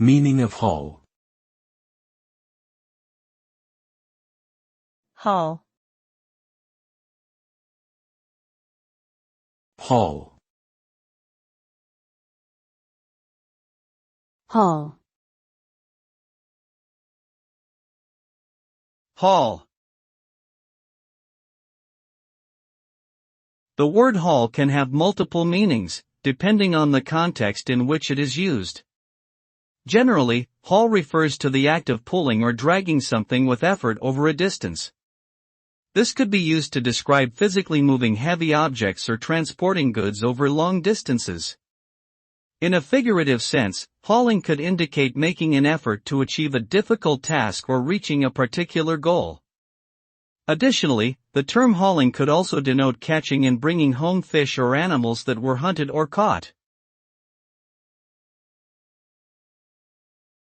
Meaning of haul. Haul. Haul. Haul. Haul. The word haul can have multiple meanings, depending on the context in which it is used. Generally, haul refers to the act of pulling or dragging something with effort over a distance. This could be used to describe physically moving heavy objects or transporting goods over long distances. In a figurative sense, hauling could indicate making an effort to achieve a difficult task or reaching a particular goal. Additionally, the term hauling could also denote catching and bringing home fish or animals that were hunted or caught.